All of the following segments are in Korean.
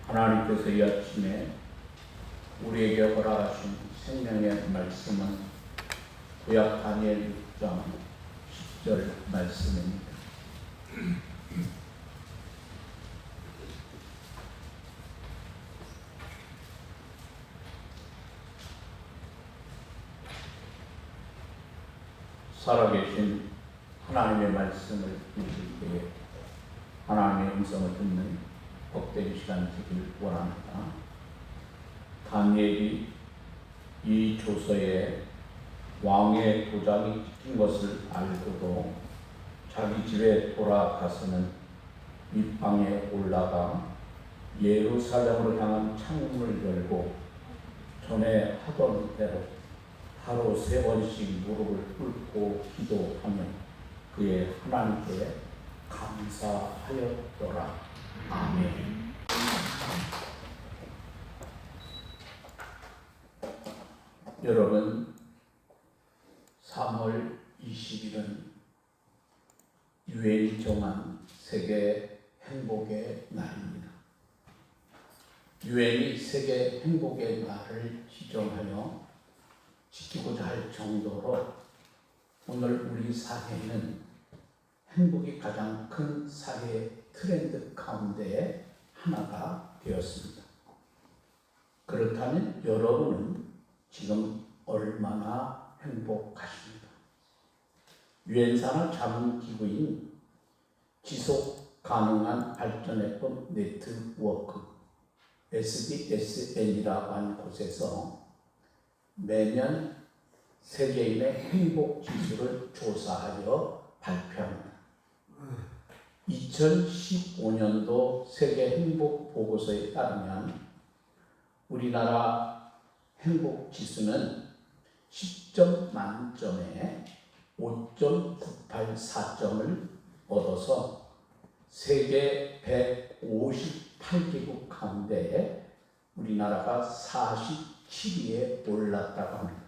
하나님께서 이 아침에 우리에게 허락하신 생명의 말씀은 구약 다니엘 6장 10절 말씀입니다. 살아계신 하나님의 말씀을 읽을 때에 하나님의 음성을 듣는 복된 시간 되길 원합니다. 다니엘이 이 조서에 왕의 도장이 찍힌 것을 알고도 자기 집에 돌아가서는 윗방에 올라가 예루살렘으로 향한 창문을 열고 전에 하던 대로 하루 3번씩 무릎을 꿇고 기도하며 그의 하나님께 감사하였더라. 아멘. 여러분, 3월 20일은 유엔이 정한 세계 행복의 날입니다. 유엔이 세계 행복의 날을 지정하여 지키고자 할 정도로 오늘 우리 사회는 행복이 가장 큰 사회 트렌드 가운데 하나가 되었습니다. 그렇다면 여러분은 지금 얼마나 행복하십니까? 유엔산하 자문기구인 지속 가능한 발전해법 네트워크 SDSN이라고 하는 곳에서 매년 세계인의 행복 지수를 조사하여 발표합니다. 2015년도 세계 행복 보고서에 따르면 우리나라 행복 지수는 10점 만점에 5.984점을 얻어서 세계 158개국 가운데 우리나라가 47위에 올랐다고 합니다.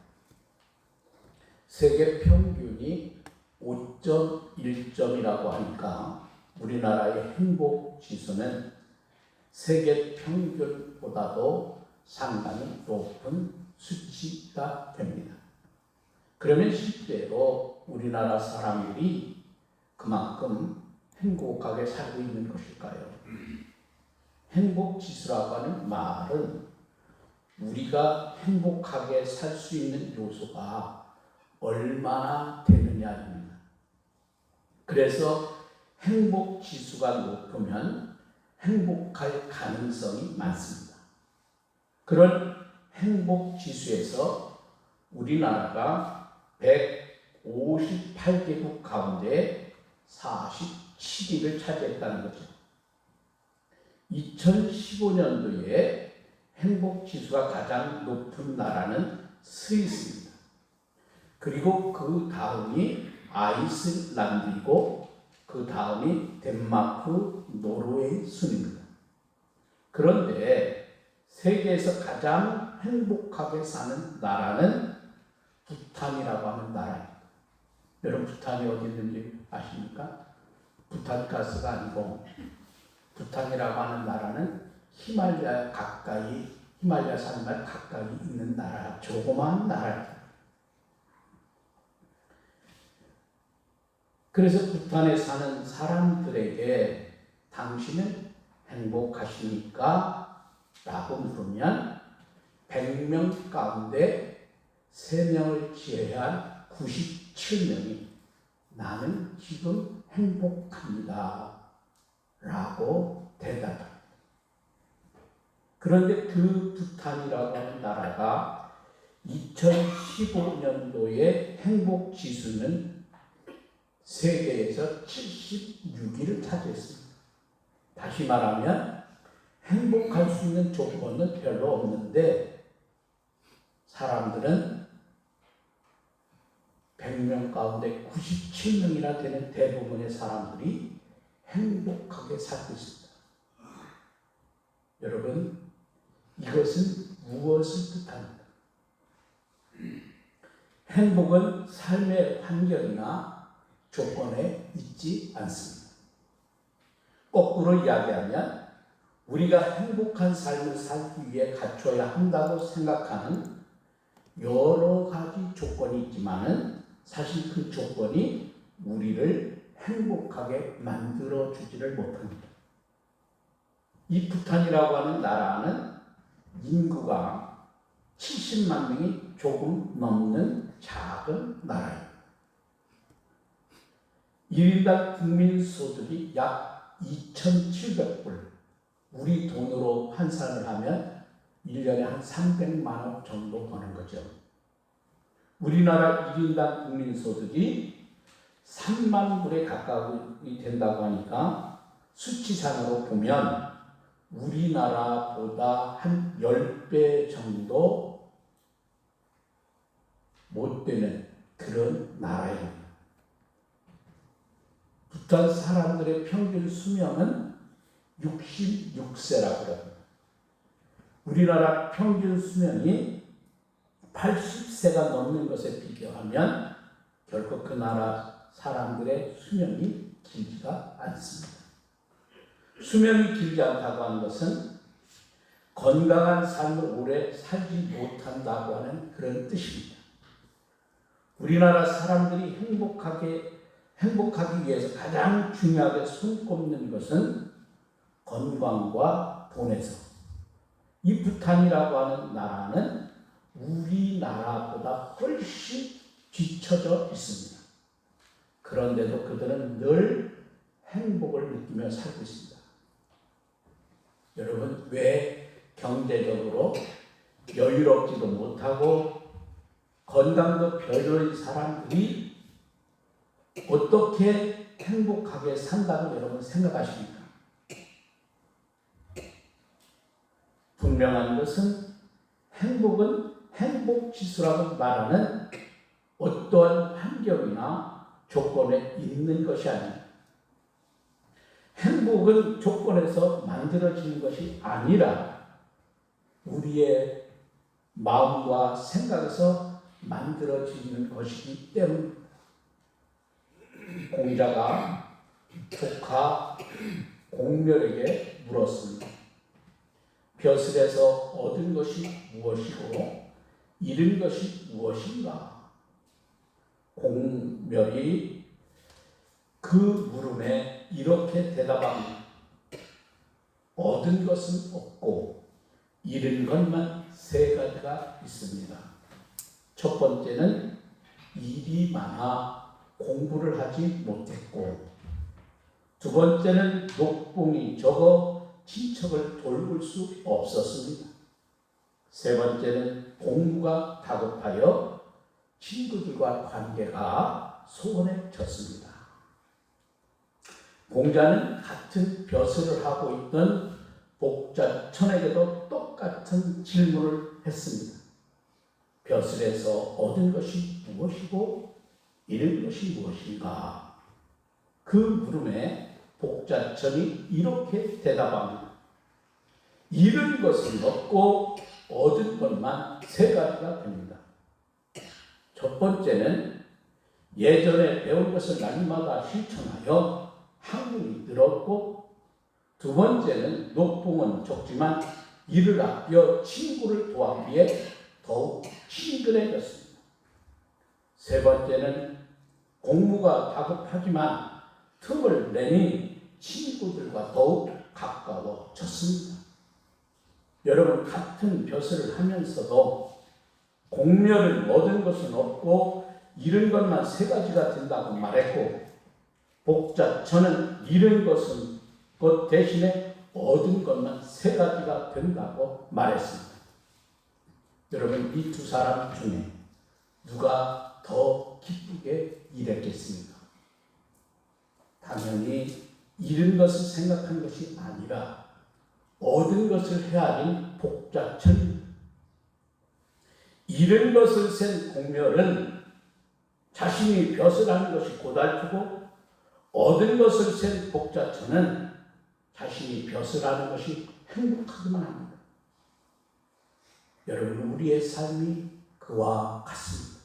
세계 평균이 5.1점이라고 하니까 우리나라의 행복 지수는 세계 평균보다도 상당히 높은 수치가 됩니다. 그러면 실제로 우리나라 사람들이 그만큼 행복하게 살고 있는 것일까요? 행복 지수라고 하는 말은 우리가 행복하게 살 수 있는 요소가 얼마나 되느냐입니다. 그래서 행복 지수가 높으면 행복할 가능성이 많습니다. 그런 행복 지수에서 우리나라가 158개국 가운데 47위를 차지했다는 거죠. 2015년도에 행복 지수가 가장 높은 나라는 스위스입니다. 그리고 그 다음이 아이슬란드이고 그 다음이 덴마크, 노르웨이 순입니다. 그런데 세계에서 가장 행복하게 사는 나라는 부탄이라고 하는 나라입니다. 여러분, 부탄이 어디 있는지 아십니까? 부탄 가스가 아니고 부탄이라고 하는 나라는 히말라야 산맥 가까이 있는 나라, 조그마한 나라입니다. 그래서 부탄에 사는 사람들에게 당신은 행복하십니까? 라고 물으면 100명 가운데 3명을 제외한 97명이 나는 지금 행복합니다 라고 대답합니다. 그런데 그 부탄이라고 하는 나라가 2015년도의 행복 지수는 세계에서 76위를 차지했습니다. 다시 말하면 행복할 수 있는 조건은 별로 없는데 사람들은 100명 가운데 97명이나 되는 대부분의 사람들이 행복하게 살고 있습니다. 여러분, 이것은 무엇을 뜻합니까? 행복은 삶의 환경이나 조건에 있지 않습니다. 거꾸로 이야기하면 우리가 행복한 삶을 살기 위해 갖춰야 한다고 생각하는 여러 가지 조건이 있지만은 사실 그 조건이 우리를 행복하게 만들어 주지를 못합니다. 이 부탄이라고 하는 나라는 인구가 70만 명이 조금 넘는 작은 나라입니다. 1인당 국민소득이 약 2,700불, 우리 돈으로 환산을 하면 1년에 한 300만 원 정도 버는 거죠. 우리나라 1인당 국민소득이 3만 불에 가까이 된다고 하니까 수치상으로 보면 우리나라보다 한 10배 정도 못 되는 그런 나라입니다. 부탄 사람들의 평균 수명은 66세라고 합니다. 우리나라 평균 수명이 80세가 넘는 것에 비교하면 결코 그 나라 사람들의 수명이 길지가 않습니다. 수명이 길지 않다고 하는 것은 건강한 삶을 오래 살지 못한다고 하는 그런 뜻입니다. 우리나라 사람들이 행복하기 위해서 가장 중요하게 손꼽는 것은 건강과 돈에서, 이 부탄이라고 하는 나라는 우리나라보다 훨씬 뒤처져 있습니다. 그런데도 그들은 늘 행복을 느끼며 살고 있습니다. 여러분, 왜 경제적으로 여유롭지도 못하고 건강도 별로인 사람들이 어떻게 행복하게 산다고 여러분 생각하십니까? 분명한 것은 행복은 행복지수라고 말하는 어떠한 환경이나 조건에 있는 것이 아닙니다. 행복은 조건에서 만들어지는 것이 아니라 우리의 마음과 생각에서 만들어지는 것이기 때문입니다. 공자가 조카 공멸에게 물었습니다. 벼슬에서 얻은 것이 무엇이고 잃은 것이 무엇인가? 공멸이 그 물음에 이렇게 대답합니다. 얻은 것은 없고 잃은 것만 세 가지가 있습니다. 첫 번째는 일이 많아 공부를 하지 못했고, 두 번째는 녹봉이 적어 친척을 돌볼 수 없었습니다. 세 번째는 공부가 다급하여 친구들과 관계가 소원해졌습니다. 공자는 같은 벼슬을 하고 있던 복자천에게도 똑같은 질문을 했습니다. 벼슬에서 얻은 것이 무엇이고 잃은 것이 무엇인가? 그 물음에 복자천이 이렇게 대답합니다. 잃은 것은 없고 얻은 것만 세 가지가 됩니다. 첫 번째는 예전에 배운 것을 날마다 실천하여 학문이 늘었고, 두 번째는 녹봉은 적지만 이를 아껴 친구를 도와기에 더욱 친근해졌습니다. 세 번째는 공부가 다급하지만 틈을 내니 친구들과 더욱 가까워졌습니다. 여러분, 같은 벼슬을 하면서도 공멸을 얻은 것은 없고 잃은 것만 세 가지가 된다고 말했고, 복자천은 잃은 것은 그 대신에 얻은 것만 세 가지가 된다고 말했습니다. 여러분, 이 두 사람 중에 누가 더 기쁘게 일했겠습니까? 당연히 잃은 것을 생각한 것이 아니라 얻은 것을 헤아린 복자천입니다. 잃은 것을 센 공멸은 자신이 벼슬하는 것이 고달프고, 얻은 것을 센 복자천은 자신이 벼슬하는 것이 행복하기만 합니다. 여러분, 우리의 삶이 그와 같습니다.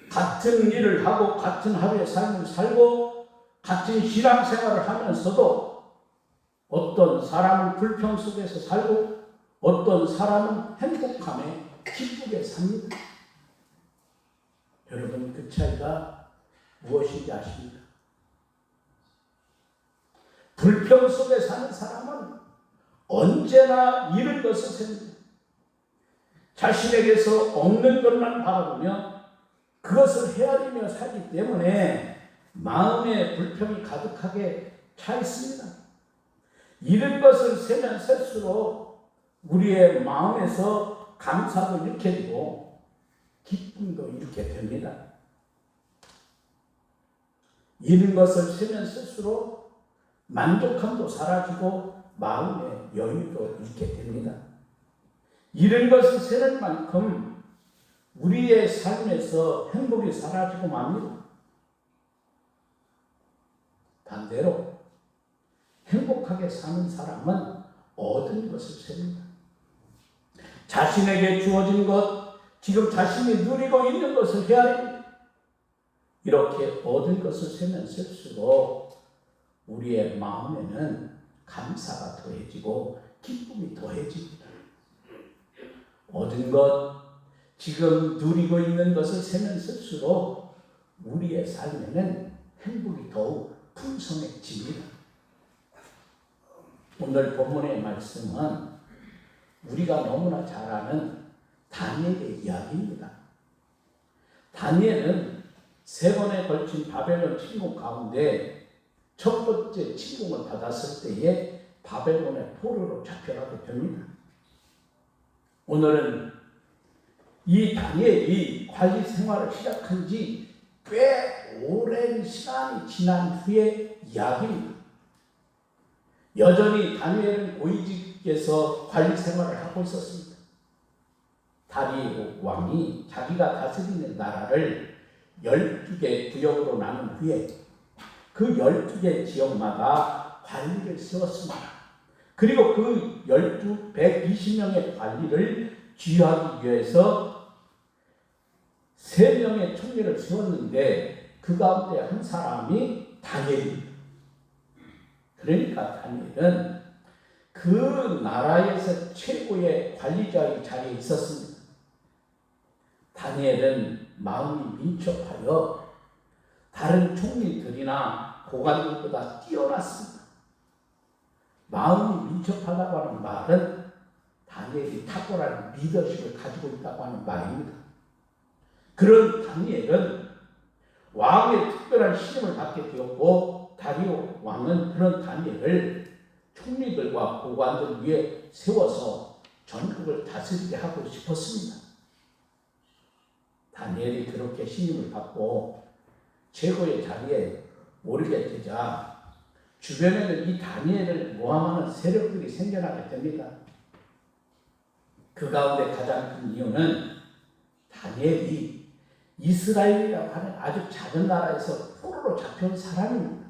같은 일을 하고 같은 하루의 삶을 살고 같은 신앙생활을 하면서도 어떤 사람은 불평 속에서 살고 어떤 사람은 행복함에 기쁘게 삽니다. 여러분, 그 차이가 무엇인지 아십니까? 불평 속에 사는 사람은 언제나 잃은 것을 셉니다. 자신에게서 없는 것만 바라보며 그것을 헤아리며 살기 때문에 마음에 불평이 가득하게 차 있습니다. 잃은 것을 세면 셀수록 우리의 마음에서 감사도 잃게 되고 기쁨도 잃게 됩니다. 잃은 것을 세면 셀수록 만족함도 사라지고 마음의 여유도 잃게 됩니다. 잃은 것을 세는 만큼 우리의 삶에서 행복이 사라지고 맙니다. 반대로 행복하게 사는 사람은 얻은 것을 셉니다. 자신에게 주어진 것, 지금 자신이 누리고 있는 것을 헤아립니다. 이렇게 얻은 것을 세면 셀수록 우리의 마음에는 감사가 더해지고 기쁨이 더해집니다. 얻은 것, 지금 누리고 있는 것을 세면 쓸수록 우리의 삶에는 행복이 더욱 풍성해집니다. 오늘 본문의 말씀은 우리가 너무나 잘 아는 다니엘의 이야기입니다. 다니엘은 3번에 걸친 바벨론 침공 가운데 첫 번째 침공을 받았을 때에 바벨론의 포로로 잡혀가게 됩니다. 오늘은 이 다니엘이 관리 생활을 시작한 지 꽤 오랜 시간이 지난 후의 이야기입니다. 여전히 다니엘은 고위직에서 관리 생활을 하고 있었습니다. 다리오 왕이 자기가 다스리는 나라를 12개 구역으로 나눈 후에 그 12개 지역마다 관리를 세웠습니다. 그리고 그 120명의 관리를 지휘하기 위해서 3명의 총리를 세웠는데 그 가운데 한 사람이 다니엘입니다. 그러니까 다니엘은 그 나라에서 최고의 관리자의 자리에 있었습니다. 다니엘은 마음이 민첩하여 다른 총리들이나 고관들보다 뛰어났습니다. 마음이 민첩하다고 하는 말은 다니엘이 탁월한 리더십을 가지고 있다고 하는 말입니다. 그런 다니엘은 왕의 특별한 신임을 받게 되었고 다리오 왕은 그런 다니엘을 총리들과 고관들 위에 세워서 전국을 다스리게 하고 싶었습니다. 다니엘이 그렇게 신임을 받고 최고의 자리에 오르게 되자 주변에는 이 다니엘을 모함하는 세력들이 생겨나게 됩니다. 그 가운데 가장 큰 이유는 다니엘이 이스라엘이라고 하는 아주 작은 나라에서 포로로 잡혀온 사람입니다.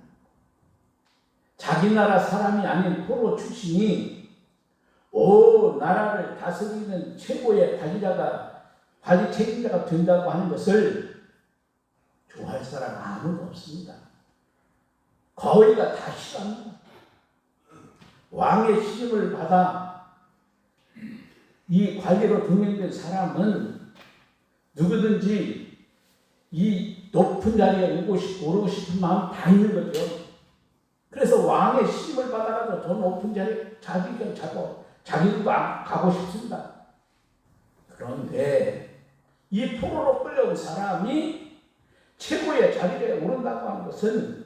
자기 나라 사람이 아닌 포로 출신이 온 나라를 다스리는 최고의 관리 책임자가 된다고 하는 것을 좋아할 사람 아무도 없습니다. 거의가 다 싫어합니다. 왕의 시임을 받아 이 관리로 등용된 사람은 누구든지 이 높은 자리에 오르고 싶은 마음 다 있는 거죠. 그래서 왕의 시임을 받아가지고 더 높은 자리에 자기도 가고 싶습니다. 그런데 이 포로로 끌려온 사람이 최고의 자리에 오른다고 하는 것은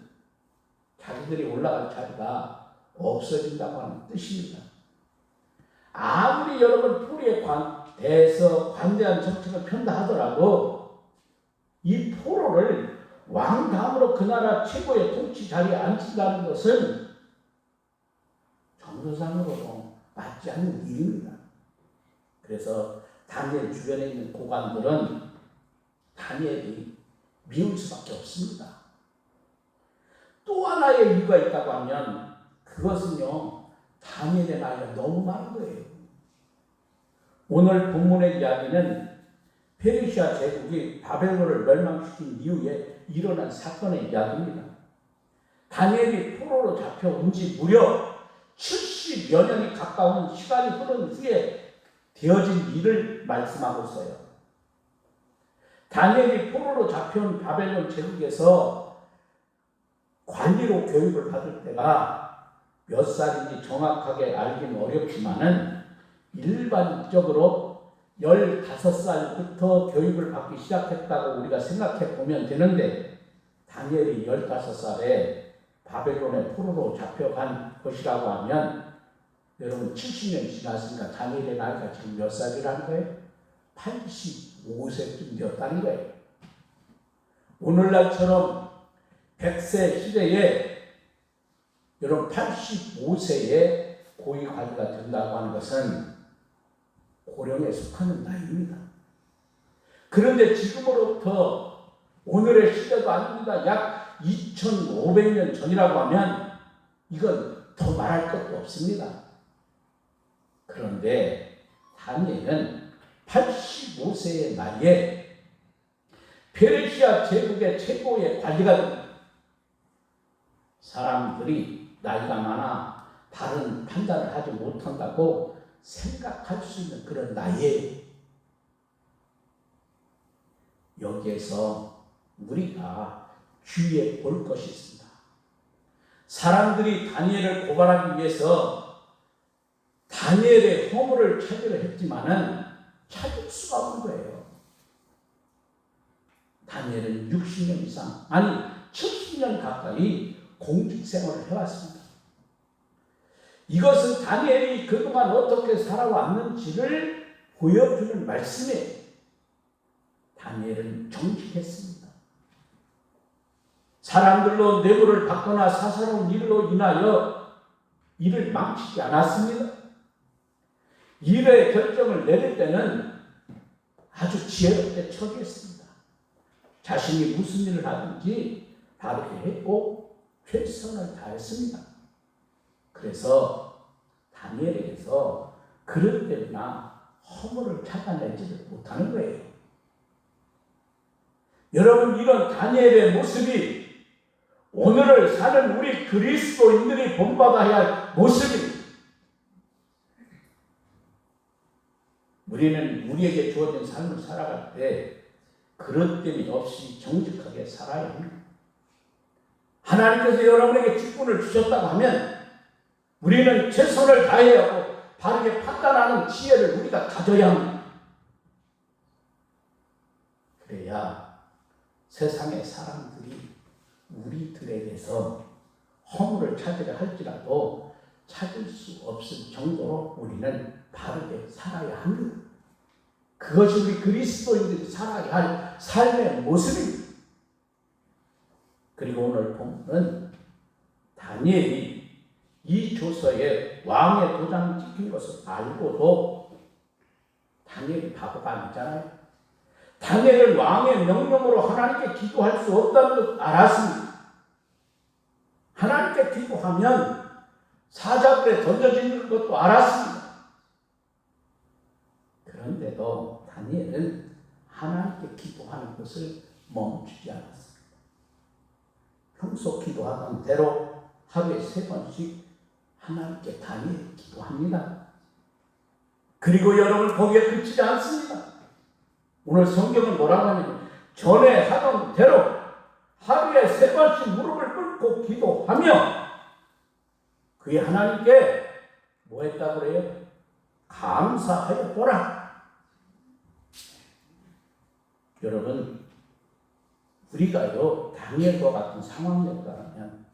자기들이 올라갈 자리가 없어진다고 하는 뜻입니다. 아무리 여러분 포로에 대해서 관대한 정책을 편다 하더라도 이 포로를 왕감으로 그 나라 최고의 통치 자리에 앉힌다는 것은 정서상으로도 맞지 않는 일입니다. 그래서 다니엘 주변에 있는 고관들은 다니엘이 미울 수밖에 없습니다. 또 하나의 이유가 있다고 하면 그것은요, 다니엘의 나이가 너무 많은 거예요. 오늘 본문의 이야기는 페르시아 제국이 바벨론을 멸망시킨 이후에 일어난 사건의 이야기입니다. 다니엘이 포로로 잡혀온 지 무려 70여 년이 가까운 시간이 흐른 후에 되어진 일을 말씀하고 있어요. 다니엘이 포로로 잡혀온 바벨론 제국에서 관리로 교육을 받을 때가 몇 살인지 정확하게 알기는 어렵지만은 일반적으로 15살부터 교육을 받기 시작했다고 우리가 생각해 보면 되는데, 다니엘이 15살에 바벨론의 포로로 잡혀간 것이라고 하면 여러분 70년 지났으니까 다니엘의 나이가 지금 몇 살이라는 거예요? 85세쯤 되었다는 거예요. 오늘날처럼 100세 시대에 여러분 85세에 고위 관리가 된다고 하는 것은 고령에 속하는 나이입니다. 그런데 지금으로부터 오늘의 시대도 아닙니다. 약 2500년 전이라고 하면 이건 더 말할 것도 없습니다. 그런데 다니엘은 85세의 나이에 페르시아 제국의 최고의 관리가 됩니다. 사람들이 나이가 많아 바른 판단을 하지 못한다고 생각할 수 있는 그런 나이에, 여기에서 우리가 주의해 볼 것이 있습니다. 사람들이 다니엘을 고발하기 위해서 다니엘의 허물을 찾으려 했지만은 찾을 수가 없는 거예요. 다니엘은 60년 이상, 아니 70년 가까이 공직 생활을 해왔습니다. 이것은 다니엘이 그동안 어떻게 살아왔는지를 보여주는 말씀이에요. 다니엘은 정직했습니다. 사람들로 뇌물을 받거나 사사로운 일로 인하여 일을 망치지 않았습니다. 일의 결정을 내릴 때는 아주 지혜롭게 처리했습니다. 자신이 무슨 일을 하든지 바르게 했고 최선을 다했습니다. 그래서 다니엘에게서 그런 때나 허물을 찾아내지를 못하는 거예요. 여러분, 이런 다니엘의 모습이 오늘을 사는 우리 그리스도인들이 본받아야 할 모습입니다. 우리는 우리에게 주어진 삶을 살아갈 때 그런 땜이 없이 정직하게 살아야 합니다. 하나님께서 여러분에게 직분을 주셨다고 하면 우리는 최선을 다해야 하고 바르게 판단하는 지혜를 우리가 가져야 합니다. 그래야 세상의 사람들이 우리들에게서 허물을 찾으려 할지라도 찾을 수 없을 정도로 우리는 바르게 살아야 합니다. 그것이 우리 그리스도인들이 살아야 할 삶의 모습입니다. 그리고 오늘 본문은 다니엘이 이 조서에 왕의 도장이 찍힌 것을 알고도 다니엘이 바보가 아니잖아요. 다니엘은 왕의 명령으로 하나님께 기도할 수 없다는 걸 알았습니다. 하나님께 기도하면 사자굴에 던져지는 것도 알았습니다. 그런데도 다니엘은 하나님께 기도하는 것을 멈추지 않았습니다. 평소 기도하던 대로 하루에 3번씩 하나님께 다니엘이 기도합니다. 그리고 여러분, 거기에 그치지 않습니다. 오늘 성경은 뭐라고 하냐면 전에 하던 대로 하루에 3번씩 무릎을 꿇고 기도하며 그의 하나님께 뭐 했다고 그래요? 감사하였더라. 여러분, 우리가요 다니엘과 같은 상황이었다면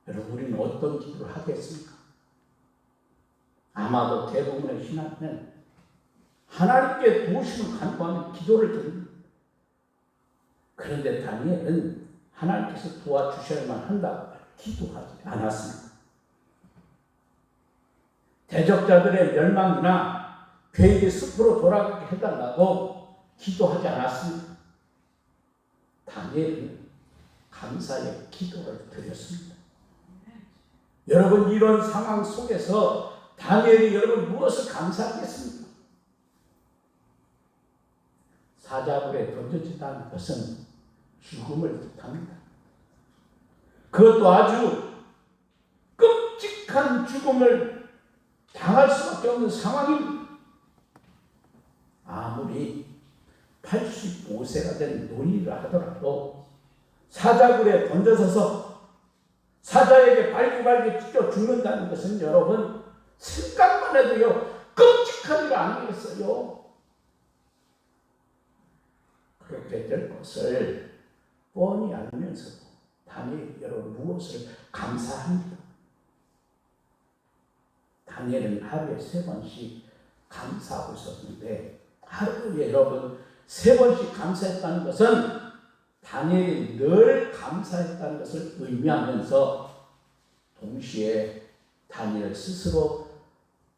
여러분, 우리는 어떤 기도를 하겠습니까? 아마도 대부분의 신앙은 하나님께 도우심을 간구하는 기도를 드립니다. 그런데 다니엘은 하나님께서 도와주셔야만 한다고 기도하지 않았습니다. 대적자들의 멸망이나 괴악의 숲으로 돌아가게 해달라고 기도하지 않았습니다. 다니엘은 감사의 기도를 드렸습니다. 여러분, 이런 상황 속에서 다니엘이 여러분 무엇을 감사하겠습니까? 사자굴에 던져진다는 것은 죽음을 뜻합니다. 그것도 아주 끔찍 끔찍한 죽음을 당할 수밖에 없는 상황입니다. 아무리 85세가 된 노인이라 하더라도 사자굴에 던져서서 사자에게 발구발구 찢겨 죽는다는 것은 여러분 생각만 해도요 끔찍한 일 아니겠어요? 그렇게 될 것을 뻔히 알면서도 다니엘 여러분 무엇을 감사합니다. 다니엘은 하루에 3번씩 감사하고 있었는데 하루에 여러분 3번씩 감사했다는 것은 다니엘이 늘 감사했다는 것을 의미하면서 동시에 다니엘 스스로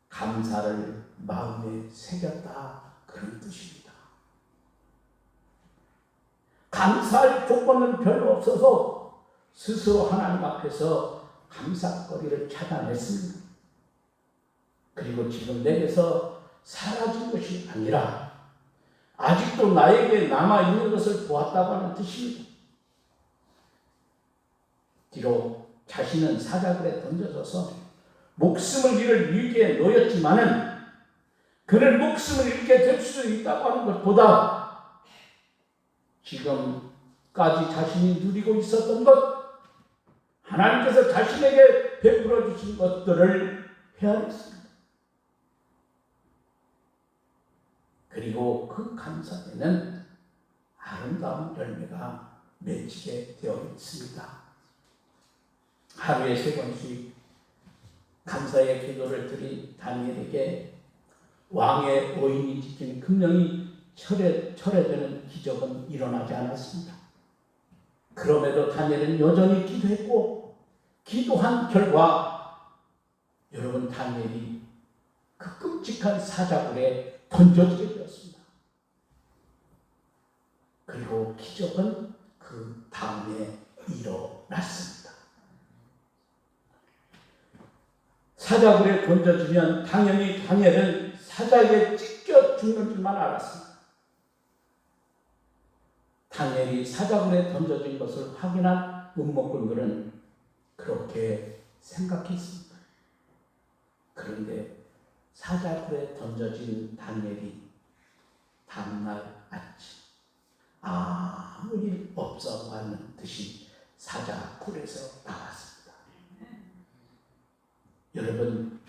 감사를 마음에 새겼다 그런 뜻입니다. 감사할 조건은 별로 없어서 스스로 하나님 앞에서 감사거리를 찾아냈습니다. 그리고 지금 내게서 사라진 것이 아니라 아직도 나에게 남아있는 것을 보았다고 하는 뜻입니다. 비록 자신은 사자굴에 던져져서 목숨을 잃을 위기에 놓였지만은 그는 목숨을 잃게 될 수 있다고 하는 것보다 지금까지 자신이 누리고 있었던 것, 하나님께서 자신에게 베풀어 주신 것들을 헤아렸습니다. 그리고 그 감사에는 아름다운 열매가 맺히게 되어 있습니다. 하루에 3번씩 감사의 기도를 드린 다니엘에게 왕의 오인이 지킨 금령이 철회되는 기적은 일어나지 않았습니다. 그럼에도 다니엘은 여전히 기도했고 기도한 결과 여러분 다니엘이 그 끔찍한 사자굴에 던져지게 되었습니다. 그리고 기적은 그 다음에 일어났습니다. 사자굴에 던져지면 당연히 다니엘은 사자에게 찢겨 죽는 줄만 알았습니다. 다니엘이 사자굴에 던져진 것을 확인한 문목군들은 그렇게 생각했습니다. 그런데 사자굴에 던져진 다니엘이 다음날 아침 아무 일 없어 하는 듯이 사자굴에서 나왔습니다. 여러분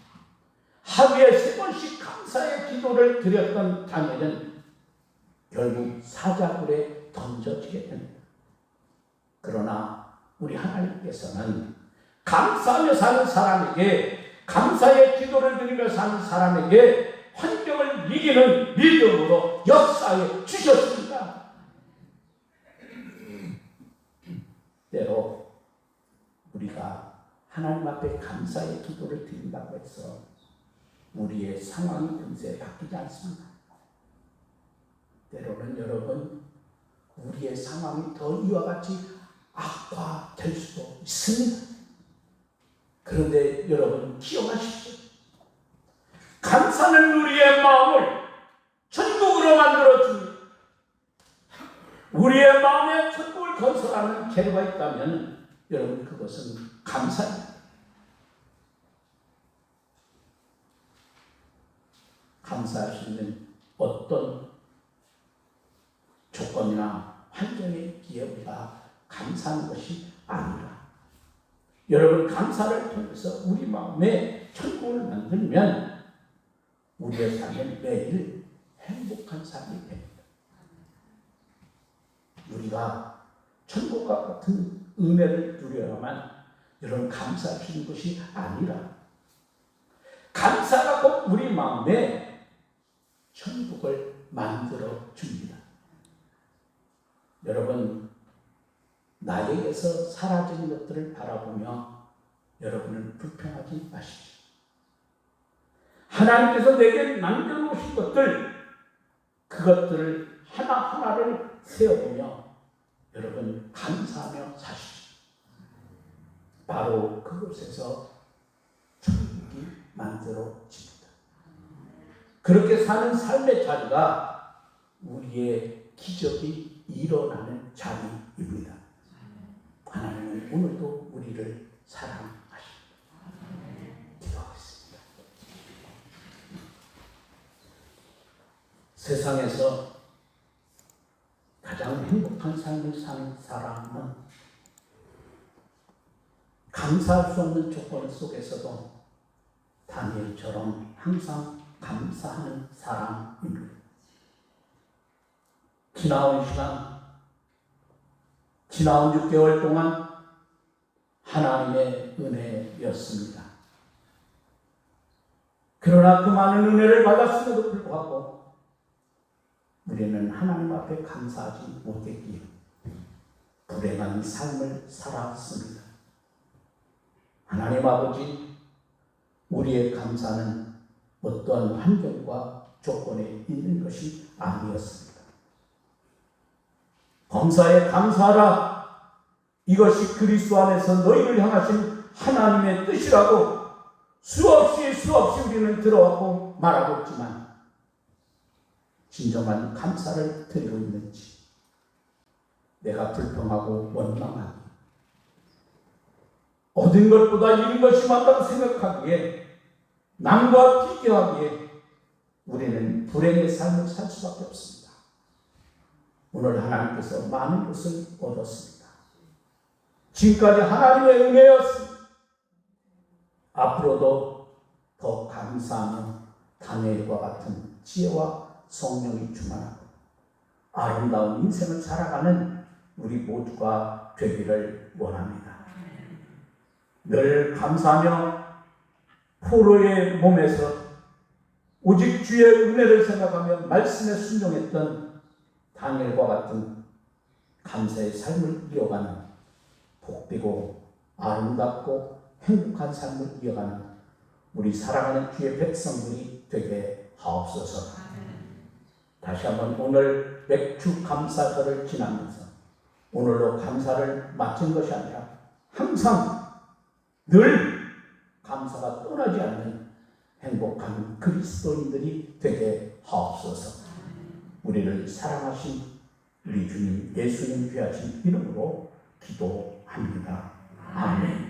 하루에 3번씩 감사의 기도를 드렸던 다니엘은 결국 사자굴에 던져지게 됩니다. 그러나 우리 하나님께서는 감사하며 사는 사람에게 감사의 기도를 드리며 사는 사람에게 환경을 이기는 믿음으로 역사해 주셨습니다. 때로 우리가 하나님 앞에 감사의 기도를 드린다고 해서 우리의 상황이 금세 바뀌지 않습니다. 때로는 여러분 우리의 상황이 더 이와 같이 악화될 수도 있습니다. 그런데 여러분 기억하십시오. 감사는 우리의 마음을 천국으로 만들어줍니다. 우리의 마음에 천국을 건설하는 재료가 있다면 여러분 그것은 감사입니다. 감사할 수 있는 어떤 조건이나 환경에 비해 우리가 감사하는 것이 아니라 여러분 감사를 통해서 우리 마음에 천국을 만들면 우리의 삶은 매일 행복한 삶이 됩니다. 우리가 천국과 같은 은혜를 누려야만 여러분 감사할 수 있는 것이 아니라 감사가 꼭 우리 마음에 천국을 만들어 줍니다. 여러분 나에게서 사라진 것들을 바라보며 여러분은 불평하지 마십시오. 하나님께서 내게 남겨놓으신 것들 그것들을 하나하나를 세어보며 여러분 감사하며 사십시오. 바로 그곳에서 천국이 만들어집니다. 그렇게 사는 삶의 자리가 우리의 기적이 일어나는 자리입니다. 하나님은 오늘도 우리를 사랑하십니다. 세상에서 가장 행복한 삶을 사는 사람은 감사할 수 없는 조건 속에서도 다니엘처럼 항상 감사하는 사람입니다. 지나온 시간, 지나온 6개월 동안 하나님의 은혜였습니다. 그러나 그 많은 은혜를 받았음에도 불구하고 우리는 하나님 앞에 감사하지 못했기에 불행한 삶을 살았습니다. 하나님 아버지, 우리의 감사는 어떠한 환경과 조건에 있는 것이 아니었습니다. 범사에 감사하라. 이것이 그리스도 안에서 너희를 향하신 하나님의 뜻이라고 수없이 우리는 들어왔고 말하고 있지만 진정한 감사를 드리고 있는지, 내가 불평하고 원망하기, 얻은 것보다 잃은 것이 많다고 생각하기에, 남과 비교하기에 우리는 불행의 삶을 살 수밖에 없습니다. 오늘 하나님께서 많은 것을 얻었습니다. 지금까지 하나님의 은혜였습니다. 앞으로도 더 감사하며 다니엘과 같은 지혜와 성령이 충만하고 아름다운 인생을 살아가는 우리 모두가 되기를 원합니다. 늘 감사하며 포로의 몸에서 오직 주의 은혜를 생각하며 말씀에 순종했던 다니엘과 같은 감사의 삶을 이어가는 복되고 아름답고 행복한 삶을 이어가는 우리 사랑하는 주의 백성들이 되게 하옵소서. 다시 한번 오늘 맥주 감사절을 지나면서 오늘로 감사를 마친 것이 아니라 항상 늘 감사가 떠나지 않는 행복한 그리스도인들이 되게 하옵소서. 우리를 사랑하신 우리 주님 예수님 귀하신 이름으로 기도합니다. 아멘.